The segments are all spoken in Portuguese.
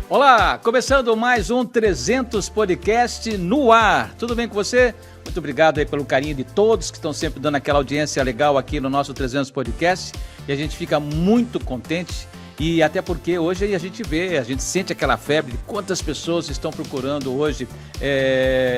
Olá, começando mais um 300 Podcast no ar. Tudo bem com você? Muito obrigado aí pelo carinho de todos que estão sempre dando aquela audiência legal aqui no nosso 300 Podcast. E a gente fica muito contente. E até porque hoje a gente sente aquela febre de quantas pessoas estão procurando hoje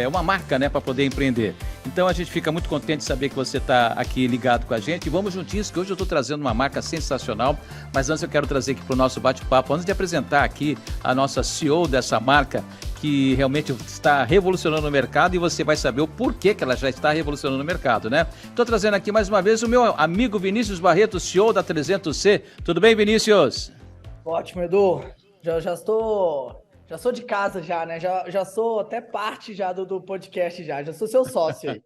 uma marca, né, para poder empreender. Então a gente fica muito contente de saber que você está aqui ligado com a gente. E vamos juntinhos, que hoje eu estou trazendo uma marca sensacional. Mas antes eu quero trazer aqui para o nosso bate-papo, antes de apresentar aqui a nossa CEO dessa marca, que realmente está revolucionando o mercado, e você vai saber o porquê que ela já está revolucionando o mercado, né? Estou trazendo aqui mais uma vez o meu amigo Vinícius Barreto, CEO da 300C. Tudo bem, Vinícius? Ótimo, Edu. Já sou de casa já, né? Já sou até parte já do podcast já sou seu sócio aí.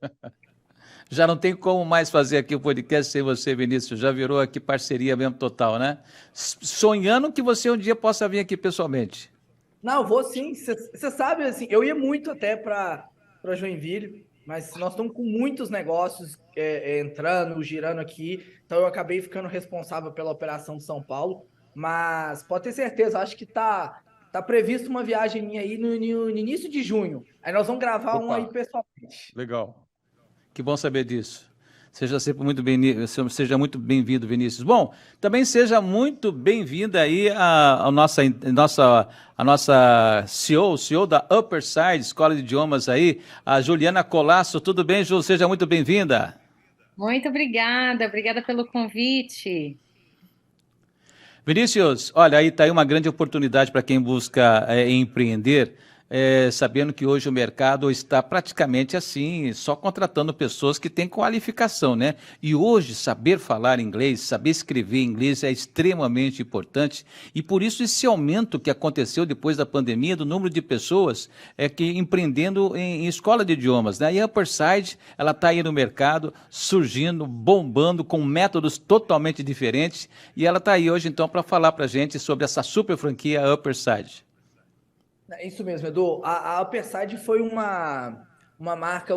Já não tem como mais fazer aqui o podcast sem você, Vinícius. Já virou aqui parceria mesmo total, né? Sonhando que você um dia possa vir aqui pessoalmente. Não, vou sim. Você sabe, assim, eu ia muito até para Joinville, mas nós estamos com muitos negócios entrando, girando aqui, então eu acabei ficando responsável pela operação de São Paulo, mas pode ter certeza, acho que tá previsto uma viagem minha aí no início de junho. Aí nós vamos gravar um aí pessoalmente. Legal. Que bom saber disso. Seja muito bem-vindo, Vinícius. Bom, também seja muito bem-vinda aí a nossa CEO da Upper Side, Escola de Idiomas aí, a Juliana Colasso. Tudo bem, Ju? Seja muito bem-vinda. Muito obrigada pelo convite. Vinícius, olha, aí está aí uma grande oportunidade para quem busca empreender, sabendo que hoje o mercado está praticamente assim, só contratando pessoas que têm qualificação, né? E hoje saber falar inglês, saber escrever inglês é extremamente importante, e por isso esse aumento que aconteceu depois da pandemia do número de pessoas que empreendendo em escola de idiomas, né? E a Upperside, ela está aí no mercado, surgindo, bombando, com métodos totalmente diferentes, e ela está aí hoje então para falar para a gente sobre essa super franquia Upperside. É isso mesmo, Edu. A Upperside foi uma marca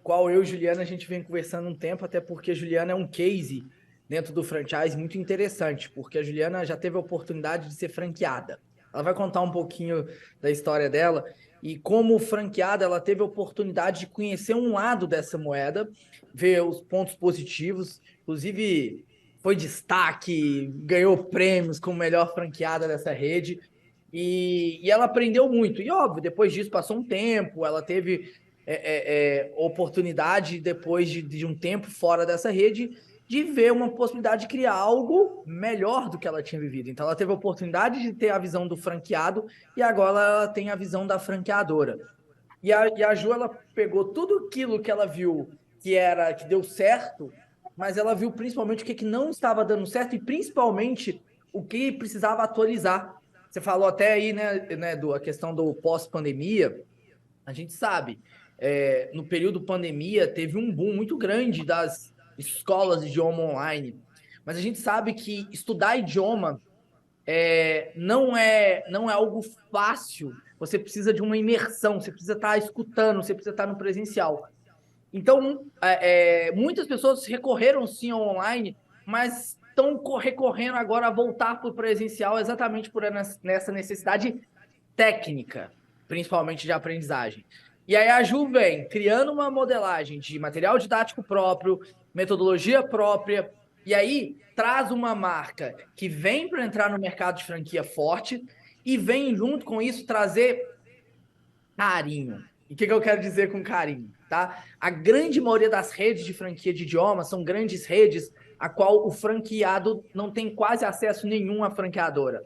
qual eu e Juliana a gente vem conversando um tempo, até porque a Juliana é um case dentro do franchise muito interessante, porque a Juliana já teve a oportunidade de ser franqueada. Ela vai contar um pouquinho da história dela, e como franqueada ela teve a oportunidade de conhecer um lado dessa moeda, ver os pontos positivos, inclusive foi destaque, ganhou prêmios como melhor franqueada dessa rede. E ela aprendeu muito. E, óbvio, depois disso passou um tempo, ela teve oportunidade, depois de um tempo fora dessa rede, de ver uma possibilidade de criar algo melhor do que ela tinha vivido. Então, ela teve a oportunidade de ter a visão do franqueado e agora ela tem a visão da franqueadora. E a Ju, ela pegou tudo aquilo que ela viu que deu certo, mas ela viu principalmente o que não estava dando certo e principalmente o que precisava atualizar. Você falou até aí, né, Edu, a questão do pós-pandemia. A gente sabe, no período pandemia, teve um boom muito grande das escolas de idioma online. Mas a gente sabe que estudar idioma não é algo fácil. Você precisa de uma imersão, você precisa estar escutando, você precisa estar no presencial. Então, muitas pessoas recorreram sim ao online, mas estão recorrendo agora a voltar para o presencial exatamente por nessa necessidade técnica, principalmente de aprendizagem. E aí a Ju vem criando uma modelagem de material didático próprio, metodologia própria, e aí traz uma marca que vem para entrar no mercado de franquia forte e vem junto com isso trazer carinho. E o que eu quero dizer com carinho, tá? A grande maioria das redes de franquia de idiomas são grandes redes a qual o franqueado não tem quase acesso nenhum à franqueadora.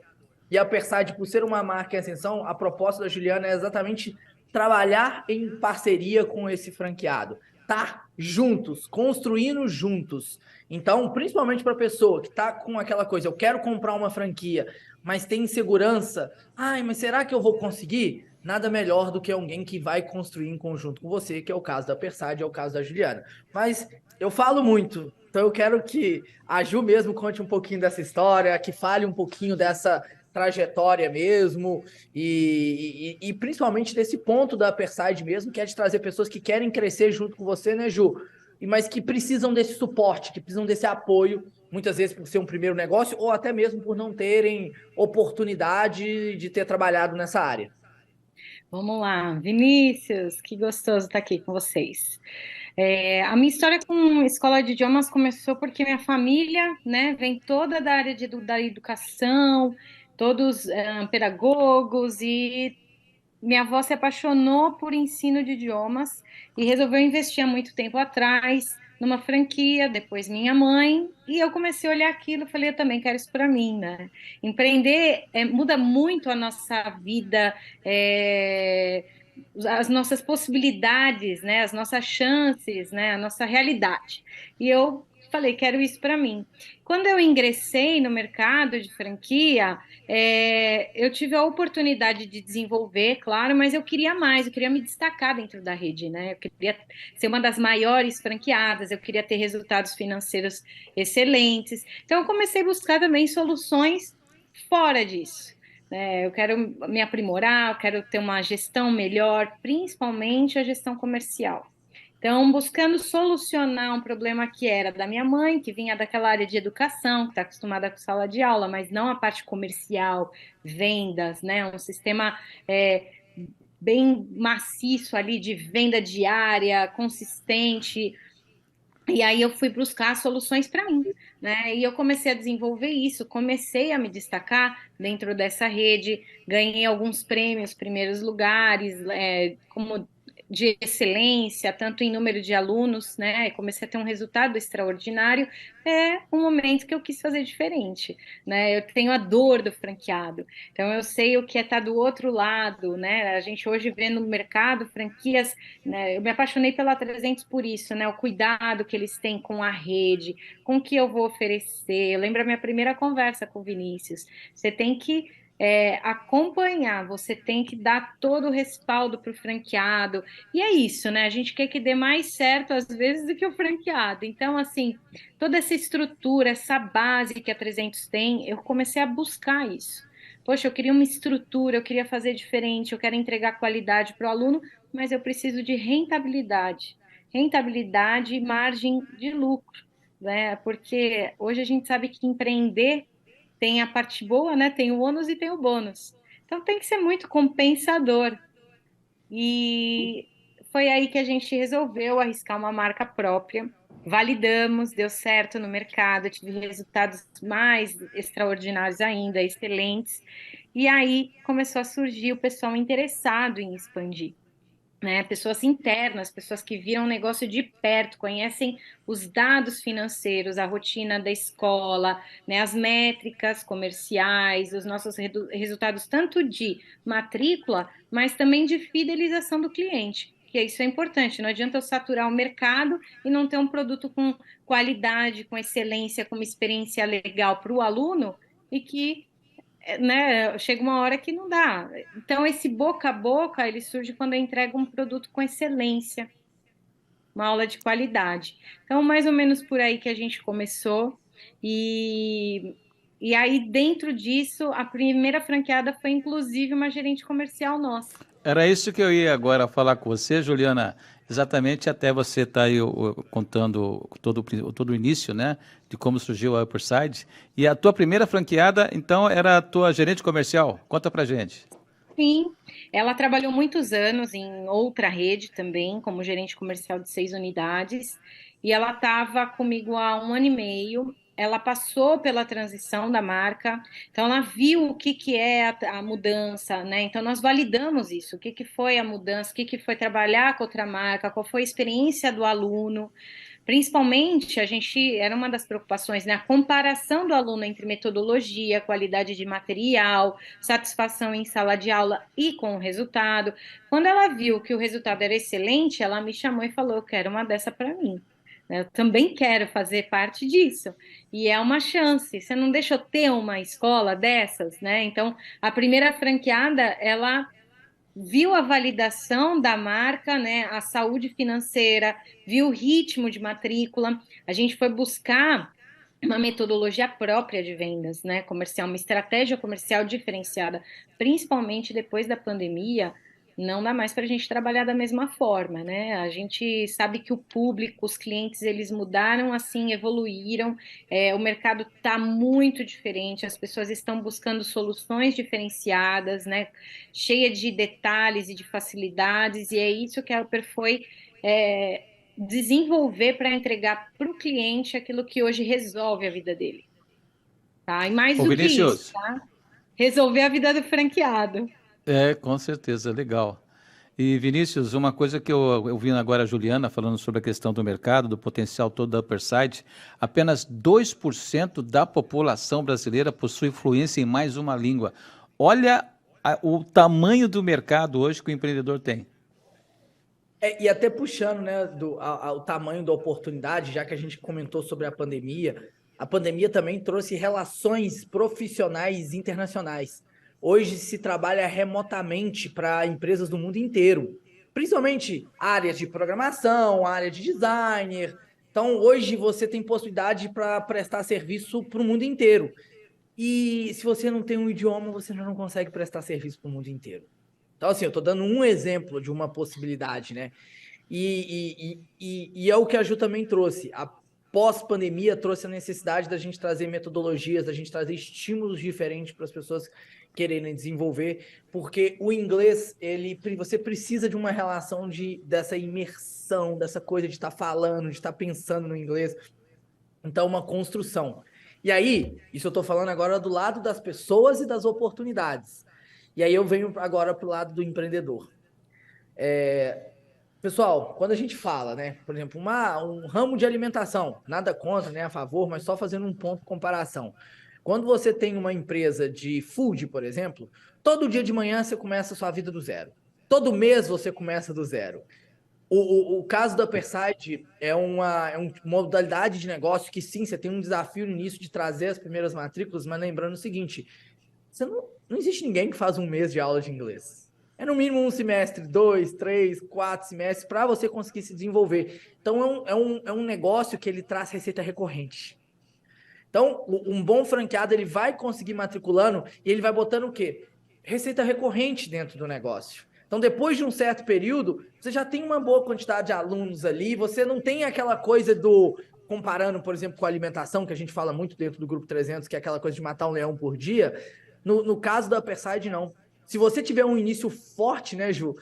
E a Upperside, por ser uma marca em ascensão, a proposta da Juliana é exatamente trabalhar em parceria com esse franqueado. Tá juntos, construindo juntos. Então, principalmente para a pessoa que tá com aquela coisa, eu quero comprar uma franquia, mas tem insegurança. Ai, mas será que eu vou conseguir? Nada melhor do que alguém que vai construir em conjunto com você, que é o caso da Upperside, é o caso da Juliana. Mas eu falo muito, então eu quero que a Ju mesmo conte um pouquinho dessa história, que fale um pouquinho dessa trajetória mesmo, e principalmente desse ponto da Upperside mesmo, que é de trazer pessoas que querem crescer junto com você, né, Ju? mas que precisam desse suporte, que precisam desse apoio, muitas vezes por ser um primeiro negócio ou até mesmo por não terem oportunidade de ter trabalhado nessa área. Vamos lá, Vinícius, que gostoso estar aqui com vocês. A minha história com escola de idiomas começou porque minha família, né, vem toda da área da educação, todos pedagogos, e minha avó se apaixonou por ensino de idiomas e resolveu investir há muito tempo atrás numa franquia, depois minha mãe, e eu comecei a olhar aquilo e falei, eu também quero isso para mim, né? Empreender muda muito a nossa vida, é, as nossas possibilidades, né? As nossas chances, né? A nossa realidade. E eu falei, quero isso para mim. Quando eu ingressei no mercado de franquia, eu tive a oportunidade de desenvolver, claro, mas eu queria mais, eu queria me destacar dentro da rede, né? Eu queria ser uma das maiores franqueadas, eu queria ter resultados financeiros excelentes. Então, eu comecei a buscar também soluções fora disso. Eu quero me aprimorar, eu quero ter uma gestão melhor, principalmente a gestão comercial. Então, buscando solucionar um problema que era da minha mãe, que vinha daquela área de educação, que está acostumada com sala de aula, mas não a parte comercial, vendas, né? Um sistema bem maciço ali de venda diária, consistente. E aí eu fui buscar soluções para mim, né? E eu comecei a desenvolver isso, comecei a me destacar dentro dessa rede, ganhei alguns prêmios, primeiros lugares, como de excelência, tanto em número de alunos, né? Comecei a ter um resultado extraordinário. É um momento que eu quis fazer diferente, né? Eu tenho a dor do franqueado, então eu sei o que é estar do outro lado, né? A gente hoje vê no mercado franquias, né? Eu me apaixonei pela 300 por isso, né? O cuidado que eles têm com a rede, com o que eu vou oferecer. Eu lembro a minha primeira conversa com o Vinícius. Você tem que acompanhar, você tem que dar todo o respaldo para o franqueado. E é isso, né? A gente quer que dê mais certo às vezes do que o franqueado. Então, assim, toda essa estrutura, essa base que a 300 tem, eu comecei a buscar isso. Poxa, eu queria uma estrutura, eu queria fazer diferente, eu quero entregar qualidade para o aluno, mas eu preciso de rentabilidade. Rentabilidade e margem de lucro, né? Porque hoje a gente sabe que empreender tem a parte boa, né? Tem o ônus e tem o bônus. Então tem que ser muito compensador. E foi aí que a gente resolveu arriscar uma marca própria. Validamos, deu certo no mercado, tive resultados mais extraordinários ainda, excelentes. E aí começou a surgir o pessoal interessado em expandir, né? Pessoas internas, pessoas que viram o negócio de perto, conhecem os dados financeiros, a rotina da escola, né? As métricas comerciais, os nossos resultados tanto de matrícula, mas também de fidelização do cliente. Que isso é importante, não adianta eu saturar o mercado e não ter um produto com qualidade, com excelência, com uma experiência legal para o aluno e que, né, chega uma hora que não dá. Então, esse boca a boca, ele surge quando eu entrego um produto com excelência, uma aula de qualidade. Então, mais ou menos por aí que a gente começou. E aí, dentro disso, a primeira franqueada foi, inclusive, uma gerente comercial nossa. Era isso que eu ia agora falar com você, Juliana. Exatamente, até você estar aí contando todo o início, né, de como surgiu a Upperside. E a tua primeira franqueada, então, era a tua gerente comercial. Conta pra gente. Sim, ela trabalhou muitos anos em outra rede também, como gerente comercial de 6 unidades, e ela estava comigo há 1 ano e meio. Ela passou pela transição da marca, então ela viu o que, que é a mudança, né? Então nós validamos isso, o que, que foi a mudança, o que, que foi trabalhar com outra marca, qual foi a experiência do aluno. Principalmente, a gente era uma das preocupações, né? A comparação do aluno entre metodologia, qualidade de material, satisfação em sala de aula e com o resultado. Quando ela viu que o resultado era excelente, ela me chamou e falou: eu quero uma dessa para mim. Eu também quero fazer parte disso. E é uma chance. Você não deixa eu ter uma escola dessas, né? Então, a primeira franqueada, ela viu a validação da marca, né, a saúde financeira, viu o ritmo de matrícula. A gente foi buscar uma metodologia própria de vendas, né, comercial, uma estratégia comercial diferenciada, principalmente depois da pandemia. não dá mais para a gente trabalhar da mesma forma, né? A gente sabe que o público, os clientes, eles mudaram, assim, evoluíram, o mercado está muito diferente, as pessoas estão buscando soluções diferenciadas, né? Cheia de detalhes e de facilidades, e é isso que a Upper foi desenvolver para entregar para o cliente aquilo que hoje resolve a vida dele, tá? E mais Ô, do que isso, Vinícius, tá? Resolver a vida do franqueado. com certeza, legal. E Vinícius, uma coisa que eu vi agora a Juliana falando sobre a questão do mercado, do potencial todo da Upperside, apenas 2% da população brasileira possui fluência em mais uma língua. Olha o tamanho do mercado hoje que o empreendedor tem. E até puxando, né, o tamanho da oportunidade, já que a gente comentou sobre a pandemia também trouxe relações profissionais internacionais. Hoje se trabalha remotamente para empresas do mundo inteiro, principalmente áreas de programação, área de designer. Então, hoje você tem possibilidade para prestar serviço para o mundo inteiro. E se você não tem um idioma, você já não consegue prestar serviço para o mundo inteiro. Então, assim, eu estou dando um exemplo de uma possibilidade, né? E é o que a Ju também trouxe. A pós-pandemia trouxe a necessidade da gente trazer metodologias, da gente trazer estímulos diferentes para as pessoas quererem desenvolver, porque o inglês, você precisa de uma relação dessa imersão, dessa coisa de estar falando, de estar pensando no inglês. Então, uma construção. E aí, isso eu estou falando agora do lado das pessoas e das oportunidades. E aí eu venho agora para o lado do empreendedor. Pessoal, quando a gente fala, né, por exemplo, um ramo de alimentação, nada contra, né, a favor, mas só fazendo um ponto de comparação. Quando você tem uma empresa de food, por exemplo, todo dia de manhã você começa a sua vida do zero. Todo mês você começa do zero. O caso da Perside é uma modalidade de negócio que sim, você tem um desafio no início de trazer as primeiras matrículas, mas lembrando o seguinte, não existe ninguém que faz um mês de aula de inglês. É no mínimo um semestre, 2, 3, 4 semestres para você conseguir se desenvolver. Então é um negócio que ele traz receita recorrente. Então, um bom franqueado ele vai conseguir matriculando e ele vai botando o quê? Receita recorrente dentro do negócio. Então, depois de um certo período, você já tem uma boa quantidade de alunos ali, você não tem aquela coisa comparando, por exemplo, com a alimentação, que a gente fala muito dentro do Grupo 300, que é aquela coisa de matar um leão por dia. No caso da Upperside, não. Se você tiver um início forte, né, Ju,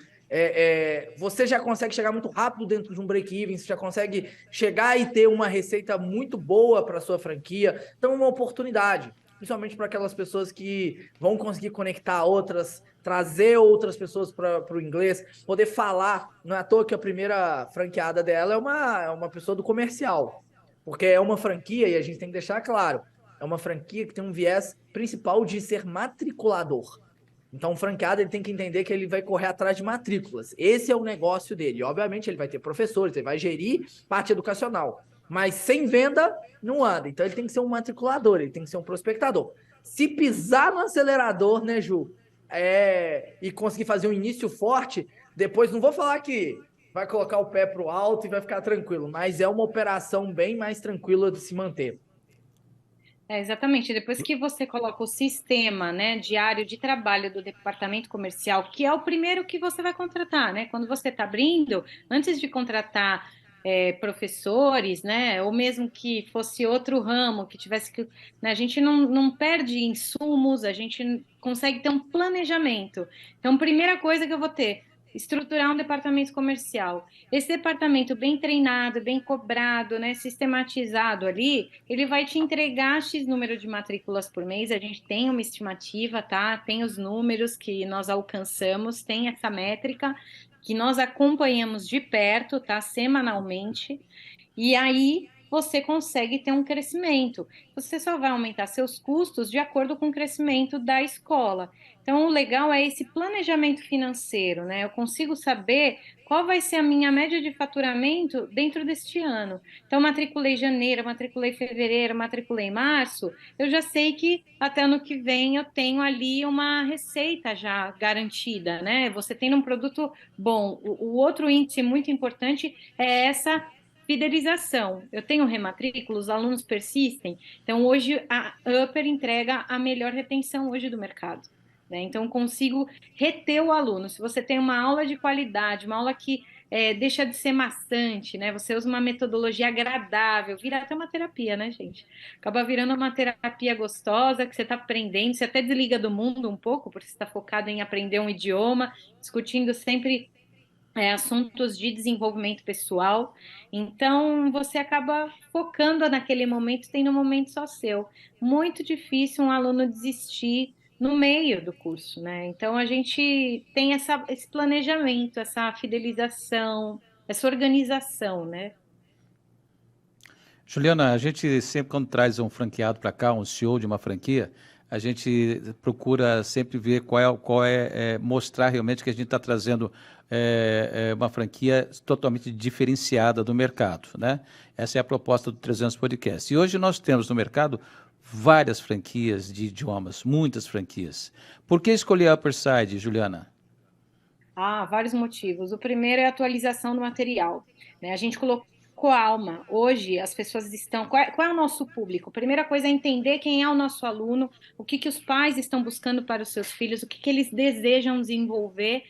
você já consegue chegar muito rápido dentro de um break-even, você já consegue chegar e ter uma receita muito boa para sua franquia. Então, uma oportunidade, principalmente para aquelas pessoas que vão conseguir conectar outras, trazer outras pessoas para o inglês, poder falar. Não é à toa que a primeira franqueada dela é uma pessoa do comercial, porque é uma franquia, e a gente tem que deixar claro, é uma franquia que tem um viés principal de ser matriculador. Então, o franqueado ele tem que entender que ele vai correr atrás de matrículas. Esse é o negócio dele. Obviamente, ele vai ter professores, ele vai gerir parte educacional. Mas sem venda, não anda. Então, ele tem que ser um matriculador, ele tem que ser um prospectador. Se pisar no acelerador, né, Ju, e conseguir fazer um início forte, depois não vou falar que vai colocar o pé para o alto e vai ficar tranquilo, mas é uma operação bem mais tranquila de se manter. Exatamente. Depois que você coloca o sistema, né, diário de trabalho do departamento comercial, que é o primeiro que você vai contratar, né? Quando você está abrindo, antes de contratar professores, né, ou mesmo que fosse outro ramo, que tivesse que, né, a gente não perde insumos, a gente consegue ter um planejamento. Então, primeira coisa que eu vou ter, estruturar um departamento comercial. Esse departamento bem treinado, bem cobrado, né, sistematizado ali, ele vai te entregar X número de matrículas por mês. A gente tem uma estimativa, tá? Tem os números que nós alcançamos, tem essa métrica que nós acompanhamos de perto, tá? Semanalmente. E aí você consegue ter um crescimento. Você só vai aumentar seus custos de acordo com o crescimento da escola. Então, o legal é esse planejamento financeiro, né? Eu consigo saber qual vai ser a minha média de faturamento dentro deste ano. Então, matriculei janeiro, matriculei fevereiro, matriculei março, eu já sei que até ano que vem eu tenho ali uma receita já garantida, né? Você tem um produto bom. O outro índice muito importante é essa fidelização. Eu tenho rematrícula, os alunos persistem. Então, hoje, a Upper entrega a melhor retenção hoje do mercado. né? Então, eu consigo reter o aluno. Se você tem uma aula de qualidade, uma aula que deixa de ser maçante, né? Você usa uma metodologia agradável, vira até uma terapia, né, gente? Acaba virando uma terapia gostosa, que você está aprendendo, você até desliga do mundo um pouco, porque você está focado em aprender um idioma, discutindo sempre assuntos de desenvolvimento pessoal. Então, você acaba focando naquele momento, tendo um momento só seu. Muito difícil um aluno desistir no meio do curso, né? Então, a gente tem esse planejamento, essa fidelização, essa organização, né? Juliana, a gente sempre quando traz um franqueado para cá, um CEO de uma franquia, a gente procura sempre ver mostrar realmente que a gente está trazendo uma franquia totalmente diferenciada do mercado, né? Essa é a proposta do 300 Podcast. E hoje nós temos no mercado várias franquias de idiomas, muitas franquias. Por que escolher a Upperside, Juliana? Vários motivos. O primeiro é a atualização do material, né? A gente colocou alma. Hoje as pessoas estão. Qual é o nosso público? A primeira coisa é entender quem é o nosso aluno, o que que os pais estão buscando para os seus filhos, o que que eles desejam desenvolver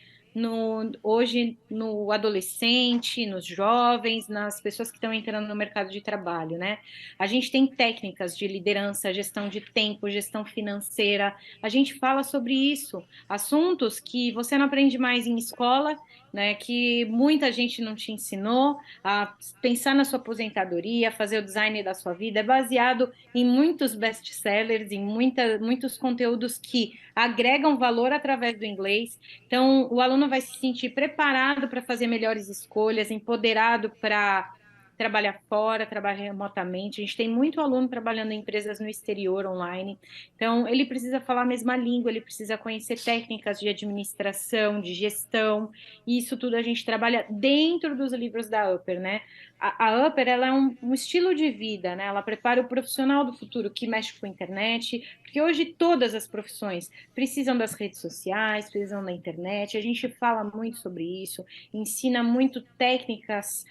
hoje no adolescente, nos jovens, nas pessoas que estão entrando no mercado de trabalho, né? A gente tem técnicas de liderança, gestão de tempo, gestão financeira. A gente fala sobre isso, assuntos que você não aprende mais em escola, né? Que muita gente não te ensinou a pensar na sua aposentadoria, fazer o design da sua vida. É baseado em muitos best-sellers, em muitos conteúdos que agregam valor através do inglês. Então, o aluno vai se sentir preparado para fazer melhores escolhas, empoderado para trabalhar fora, trabalhar remotamente. A gente tem muito aluno trabalhando em empresas no exterior, online. Então, ele precisa falar a mesma língua, ele precisa conhecer técnicas de administração, de gestão. E isso tudo a gente trabalha dentro dos livros da Upper, né? A Upper, ela é um estilo de vida, né? Ela prepara o profissional do futuro que mexe com a internet, porque hoje todas as profissões precisam das redes sociais, precisam da internet. A gente fala muito sobre isso, ensina muito técnicas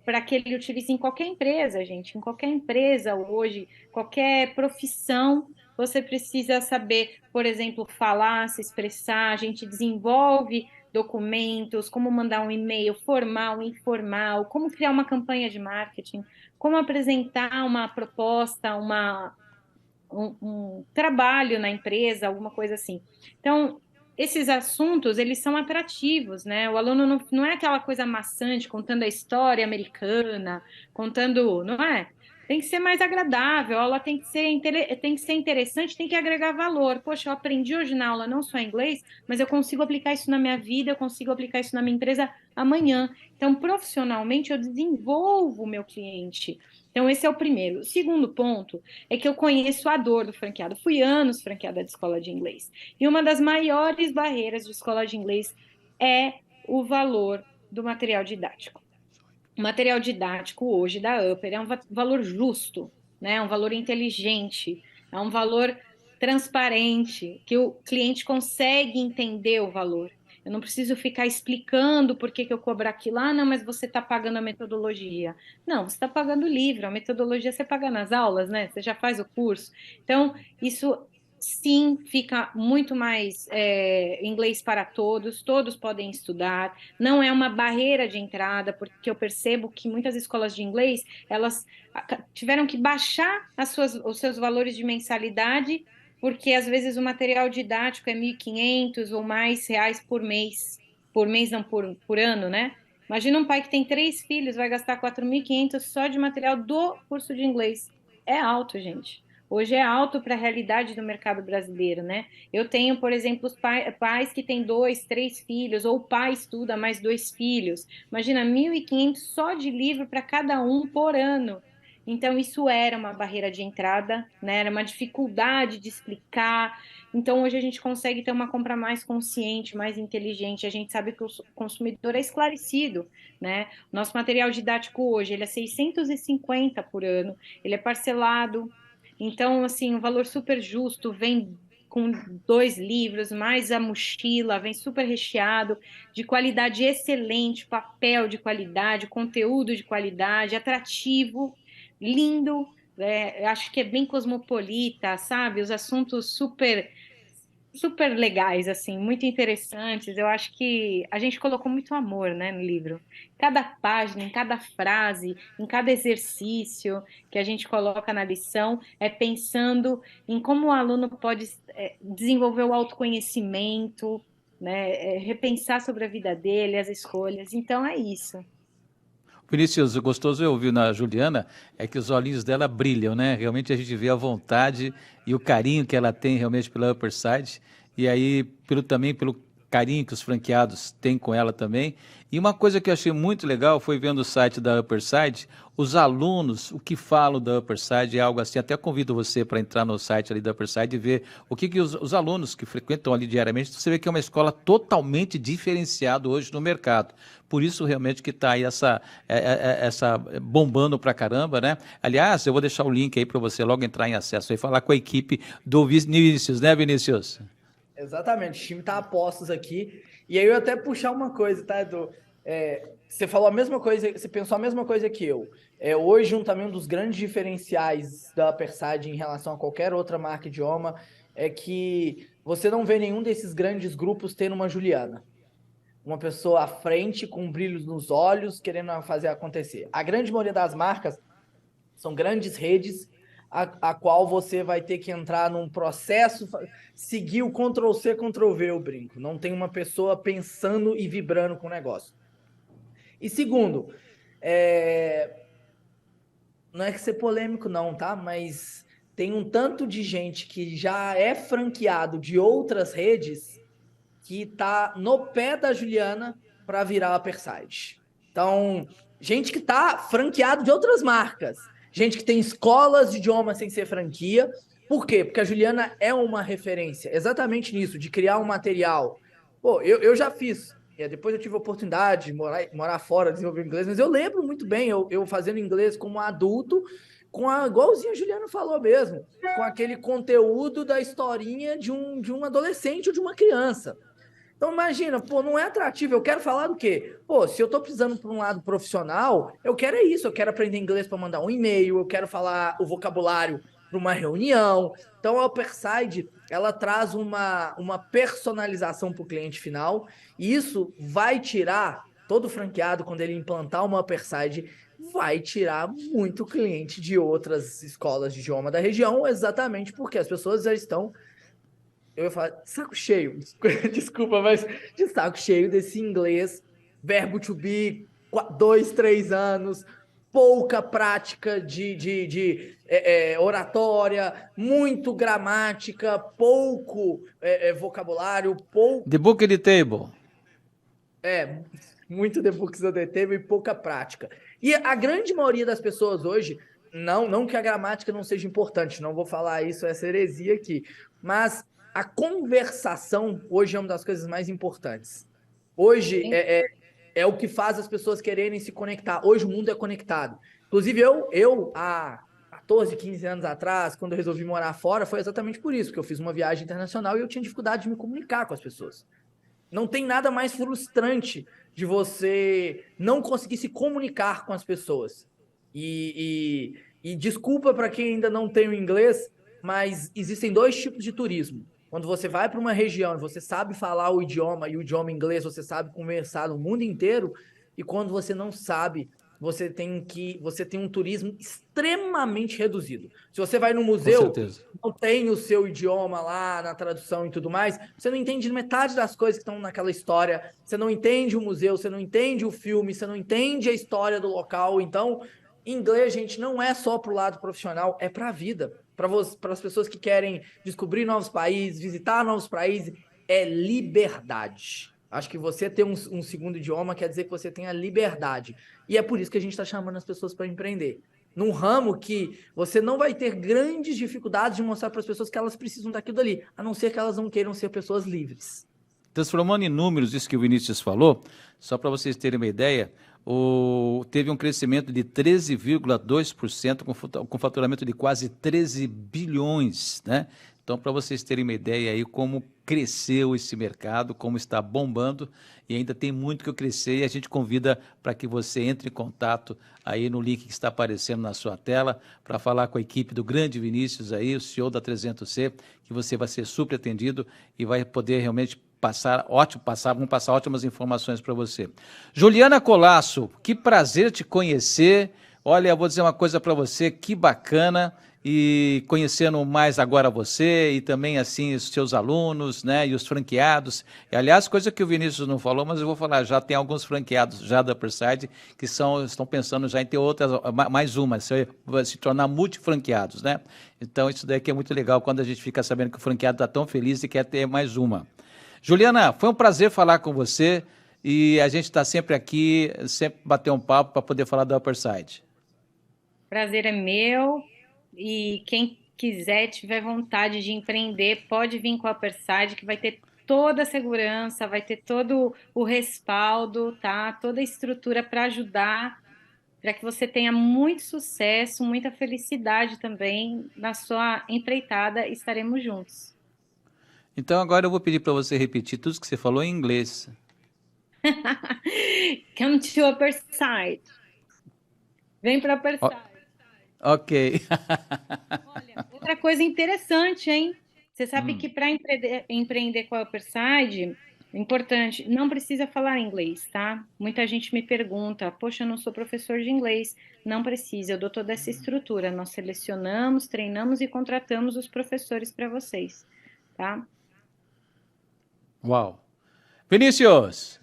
para que ele utilize em qualquer empresa, gente. Em qualquer empresa hoje, qualquer profissão, você precisa saber, por exemplo, falar, se expressar. A gente desenvolve documentos, como mandar um e-mail formal, informal, como criar uma campanha de marketing, como apresentar uma proposta, um trabalho na empresa, alguma coisa assim. Então, esses assuntos, eles são atrativos, né? O aluno não é aquela coisa maçante, contando a história americana, contando, não é? Tem que ser mais agradável, a aula tem que ser interessante, tem que agregar valor. Poxa, eu aprendi hoje na aula não só inglês, mas eu consigo aplicar isso na minha vida, eu consigo aplicar isso na minha empresa amanhã. Então, profissionalmente, eu desenvolvo o meu cliente. Então, esse é o primeiro. O segundo ponto é que eu conheço a dor do franqueado. Fui anos franqueada de escola de inglês. E uma das maiores barreiras de escola de inglês é o valor do material didático. O material didático hoje da Upper é um valor justo, né? Um valor inteligente, é um valor transparente, que o cliente consegue entender o valor. Eu não preciso ficar explicando por que eu cobro aquilo. Não, mas você está pagando a metodologia. Não, você está pagando o livro, a metodologia você paga nas aulas, né? Você já faz o curso. Então, isso sim fica muito mais inglês para todos, todos podem estudar, não é uma barreira de entrada, porque eu percebo que muitas escolas de inglês, elas tiveram que baixar os seus valores de mensalidade, porque às vezes o material didático é 1.500 ou mais reais por mês não, por ano, né? Imagina um pai que tem 3 filhos, vai gastar 4.500 só de material do curso de inglês. É alto, gente. Hoje é alto para a realidade do mercado brasileiro, né? Eu tenho, por exemplo, os pais que têm 2, 3 filhos, ou o pai estuda mais 2 filhos. Imagina, 1.500 só de livro para cada um por ano. Então, isso era uma barreira de entrada, né? Era uma dificuldade de explicar. Então, hoje a gente consegue ter uma compra mais consciente, mais inteligente. A gente sabe que o consumidor é esclarecido, né? Nosso material didático hoje, ele é 650 por ano, ele é parcelado. Então, assim, um valor super justo, vem com 2 livros, mais a mochila, vem super recheado, de qualidade excelente, papel de qualidade, conteúdo de qualidade, atrativo, lindo, acho que é bem cosmopolita, sabe? Os assuntos super super legais, assim, muito interessantes. Eu acho que a gente colocou muito amor, né, no livro. Cada página, em cada frase, em cada exercício que a gente coloca na lição, é pensando em como o aluno pode desenvolver o autoconhecimento, né, repensar sobre a vida dele, as escolhas. Então é isso. Vinícius, o gostoso eu ouvi na Juliana é que os olhinhos dela brilham, né? Realmente a gente vê a vontade e o carinho que ela tem realmente pela Upper Side, e aí também pelo carinho que os franqueados têm com ela também. E uma coisa que eu achei muito legal foi vendo o site da Upper Side, os alunos, o que falam da Upper Side é algo assim, até convido você para entrar no site ali da Upper Side e ver o que os alunos que frequentam ali diariamente, você vê que é uma escola totalmente diferenciada hoje no mercado. Por isso realmente que está aí essa bombando pra caramba, né? Aliás, eu vou deixar o link aí para você logo entrar em acesso e falar com a equipe do Vinícius, né, Vinícius? Exatamente, o time tá a postos aqui. E aí eu até puxar uma coisa, tá, Edu? Você falou a mesma coisa, você pensou a mesma coisa que eu. Hoje, também um dos grandes diferenciais da Persad em relação a qualquer outra marca idioma é que você não vê nenhum desses grandes grupos tendo uma Juliana. Uma pessoa à frente, com brilhos nos olhos, querendo fazer acontecer. A grande maioria das marcas são grandes redes, a qual você vai ter que entrar num processo, seguir o Ctrl+C, Ctrl+V, eu brinco. Não tem uma pessoa pensando e vibrando com o negócio. E segundo, não é que ser polêmico não, tá? Mas tem um tanto de gente que já é franqueado de outras redes que tá no pé da Juliana para virar a Perside. Então, gente que tá franqueado de outras marcas, gente que tem escolas de idioma sem ser franquia. Por quê? Porque a Juliana é uma referência exatamente nisso, de criar um material. Pô, eu já fiz. Depois eu tive a oportunidade de morar fora, desenvolver inglês, mas eu lembro muito bem eu fazendo inglês como adulto, igualzinho a Juliana falou mesmo, com aquele conteúdo da historinha de um adolescente ou de uma criança. Então imagina, pô, não é atrativo, eu quero falar do quê? Pô, se eu tô precisando para um lado profissional, eu quero isso, eu quero aprender inglês para mandar um e-mail, eu quero falar o vocabulário para uma reunião. Então a Upperside, ela traz uma personalização para o cliente final, e isso vai tirar, todo franqueado, quando ele implantar uma Upperside, vai tirar muito cliente de outras escolas de idioma da região, exatamente porque as pessoas já estão, eu ia falar, saco cheio, desculpa, mas de saco cheio desse inglês, verbo to be, 2, 3 anos, pouca prática de oratória, muito gramática, pouco vocabulário, pouco... The Book and the Table. Muito The Books on the Table e pouca prática. E a grande maioria das pessoas hoje, não que a gramática não seja importante, não vou falar isso, essa heresia aqui, mas a conversação hoje é uma das coisas mais importantes. Hoje é o que faz as pessoas quererem se conectar. Hoje o mundo é conectado. Inclusive eu há 14, 15 anos atrás, quando eu resolvi morar fora, foi exatamente por isso, porque eu fiz uma viagem internacional e eu tinha dificuldade de me comunicar com as pessoas. Não tem nada mais frustrante de você não conseguir se comunicar com as pessoas. E desculpa para quem ainda não tem o inglês, mas existem 2 tipos de turismo. Quando você vai para uma região e você sabe falar o idioma, e o idioma inglês você sabe conversar no mundo inteiro, e quando você não sabe, você tem um turismo extremamente reduzido. Se você vai no museu, não tem o seu idioma lá na tradução e tudo mais, você não entende metade das coisas que estão naquela história, você não entende o museu, você não entende o filme, você não entende a história do local. Então, inglês, gente, não é só para o lado profissional, é para a vida. Para as pessoas que querem descobrir novos países, visitar novos países, é liberdade. Acho que você ter um segundo idioma quer dizer que você tem a liberdade. E é por isso que a gente está chamando as pessoas para empreender. Num ramo que você não vai ter grandes dificuldades de mostrar para as pessoas que elas precisam daquilo ali, a não ser que elas não queiram ser pessoas livres. Transformando em números isso que o Vinícius falou, só para vocês terem uma ideia, teve um crescimento de 13,2% com faturamento de quase 13 bilhões, né? Então, Então, para vocês terem uma ideia aí como cresceu esse mercado, como está bombando, e ainda tem muito que crescer, e a gente convida para que você entre em contato aí no link que está aparecendo na sua tela, para falar com a equipe do grande Vinícius aí, o CEO da 300C, que você vai ser super atendido e vai poder realmente vamos passar ótimas informações para você. Juliana Colasso, que prazer te conhecer. Olha, eu vou dizer uma coisa para você, que bacana, e conhecendo mais agora você e também assim os seus alunos, né, e os franqueados. E, aliás, coisa que o Vinícius não falou, mas eu vou falar, já tem alguns franqueados já da Upperside que estão pensando já em ter outras, mais uma, se tornar multifranqueados, né? Então isso daí que é muito legal quando a gente fica sabendo que o franqueado está tão feliz e quer ter mais uma. Juliana, foi um prazer falar com você e a gente está sempre aqui, sempre bater um papo para poder falar da Upperside. Prazer é meu. E quem quiser, tiver vontade de empreender, pode vir com a Upperside, que vai ter toda a segurança, vai ter todo o respaldo, tá? Toda a estrutura para ajudar, para que você tenha muito sucesso, muita felicidade também na sua empreitada. Estaremos juntos. Então agora eu vou pedir para você repetir tudo que você falou em inglês. Come to Upperside. Vem para Upperside. Ok. Olha, outra coisa interessante, hein? Você sabe que para empreender com a Upperside, é importante, não precisa falar inglês, tá? Muita gente me pergunta, poxa, eu não sou professor de inglês. Não precisa, eu dou toda essa estrutura. Nós selecionamos, treinamos e contratamos os professores para vocês, tá? Uau. Vinícius!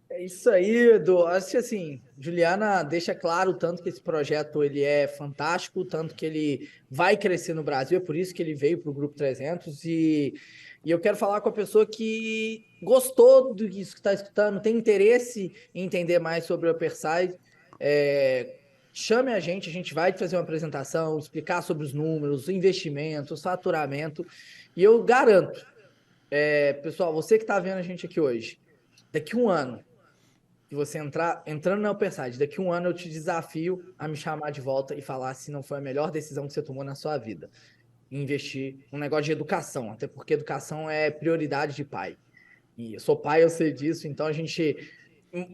É isso aí, Edu. Acho que assim, Juliana deixa claro o tanto que esse projeto ele é fantástico, o tanto que ele vai crescer no Brasil, é por isso que ele veio para o Grupo 300 e eu quero falar com a pessoa que gostou do que está escutando, tem interesse em entender mais sobre o Upperside, chame a gente vai fazer uma apresentação, explicar sobre os números, investimentos, faturamento, e eu garanto, pessoal, você que está vendo a gente aqui hoje, daqui um ano, se você entrando na Upperside, daqui um ano eu te desafio a me chamar de volta e falar se não foi a melhor decisão que você tomou na sua vida. Investir num negócio de educação, até porque educação é prioridade de pai. E eu sou pai, eu sei disso, então a gente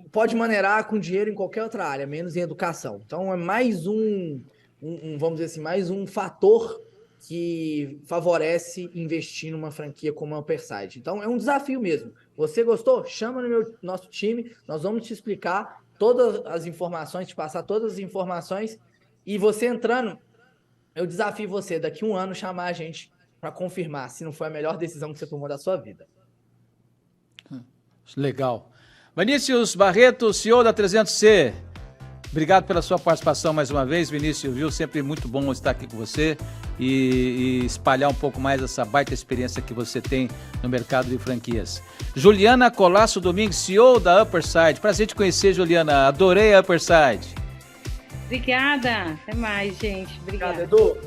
pode maneirar com dinheiro em qualquer outra área, menos em educação. Então é mais vamos dizer assim, mais um fator que favorece investir numa franquia como a Upperside. Então é um desafio mesmo. Você gostou? Chama no nosso time, nós vamos te explicar todas as informações, te passar todas as informações, e você entrando, eu desafio você daqui um ano chamar a gente para confirmar se não foi a melhor decisão que você tomou da sua vida. Legal. Vinícius Barreto, CEO da 300C. Obrigado pela sua participação mais uma vez, Vinícius, viu? Sempre muito bom estar aqui com você e espalhar um pouco mais essa baita experiência que você tem no mercado de franquias. Juliana Colasso Domingues, CEO da Upperside. Prazer te conhecer, Juliana. Adorei a Upperside. Obrigada. Até mais, gente. Obrigada. Edu.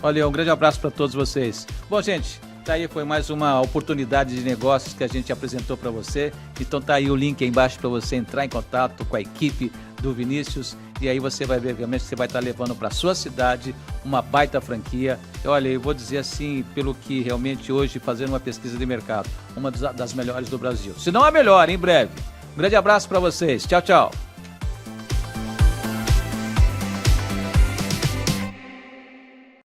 Olha, um grande abraço para todos vocês. Bom, gente, tá aí, foi mais uma oportunidade de negócios que a gente apresentou para você. Então tá aí o link aí embaixo para você entrar em contato com a equipe do Vinícius, e aí você vai ver, realmente, você vai estar levando para sua cidade uma baita franquia. E olha, eu vou dizer assim, pelo que realmente hoje, fazendo uma pesquisa de mercado, uma das melhores do Brasil. Se não a melhor, em breve. Um grande abraço para vocês. Tchau, tchau.